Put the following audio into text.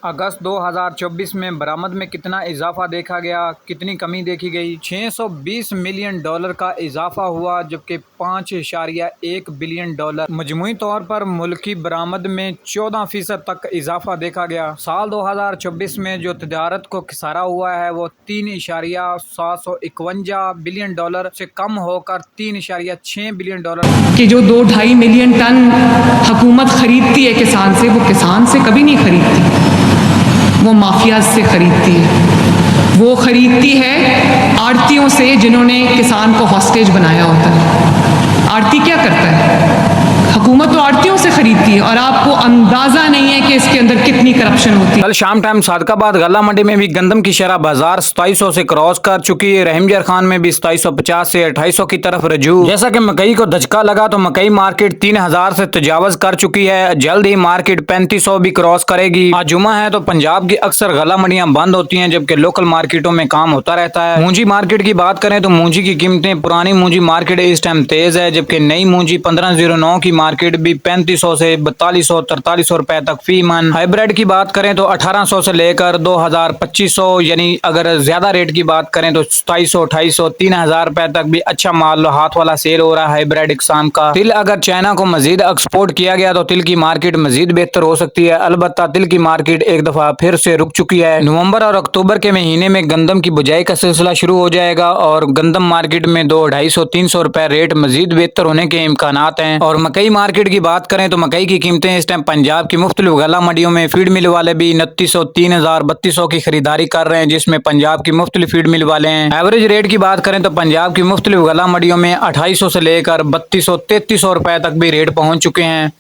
अगस्त 2024 में बरामद में कितना इजाफा देखा गया, कितनी कमी देखी गई? $620 मिलियन का इजाफा हुआ, जबकि $5.1 बिलियन मजमूई तौर पर मुल्की बरामद में 14% तक इजाफा देखा गया। साल 2024 में जो तजारत को खसारा हुआ है वो $3.751 बिलियन से कम होकर $3.6 बिलियन कि जो 2-2.5 मिलियन टन हुकूमत खरीदती है किसान से, वो किसान से कभी नहीं खरीदती, वो माफिया से खरीदती है। वो खरीदती है आड़तियों से जिन्होंने किसान को हॉस्टेज बनाया होता है। आड़ती क्या करता है? हुकूमत तो आड़तियों से खरीदती है, और आपको अंदाजा नहीं है कि इसके अंदर कितनी करप्शन होती है। कल शाम टाइम सादकाबाद गल्ला मंडी में भी गंदम की शरह बाजार 2700 से क्रॉस कर चुकी है। रहमजर खान में भी 2750 से 2800 की तरफ रजू। जैसा कि मकई को धचका लगा तो मकई मार्केट 3000 से तजावज कर चुकी है। जल्द ही मार्केट 3500 भी क्रॉस करेगी। आज जुमा है तो पंजाब की अक्सर गल्ला मंडियां बंद होती हैं, जबकि लोकल मार्केटों में काम होता रहता है। मूंजी मार्केट की बात करें तो मूंजी की कीमतें पुरानी मूंजी मार्केट इस टाइम तेज है, जबकि नई मूंजी 1509 की मार्केट भी 3500 से 4200 4300 रुपए तक फी मन। हाइब्रिड की बात करें तो 1800 से लेकर 2000 2500, यानी अगर ज्यादा रेट की बात करें तो 2700 2800 3000 रुपए तक भी अच्छा माल हाथ वाला सेल हो रहा है हाइब्रिड इकसाम का। तिल अगर चाइना को मजीद एक्सपोर्ट किया गया तो तिल की मार्केट मजीद बेहतर हो सकती है। अलबत्ता तिल की मार्केट एक दफा फिर से रुक चुकी है। नवंबर और अक्टूबर के महीने में गंदम की बुझाई का सिलसिला शुरू हो जाएगा और गंदम मार्केट में 200-250-300 रुपए रेट मजीद बेहतर होने के इम्कानात हैं। और मकई मार्केट की बात करें तो मकई की कीमतें इस टाइम पंजाब की मुख्तलिफ गला मंडियों में फीड मिल वाले भी 2900 3000 3200 की खरीदारी कर रहे हैं, जिसमें पंजाब की मुख्तलिफ फीड मिल वाले हैं। एवरेज रेट की बात करें तो पंजाब की मुख्तलिफ गला मंडियों में 2800 से लेकर 3200 3300 रुपए तक भी रेट पहुंच चुके हैं।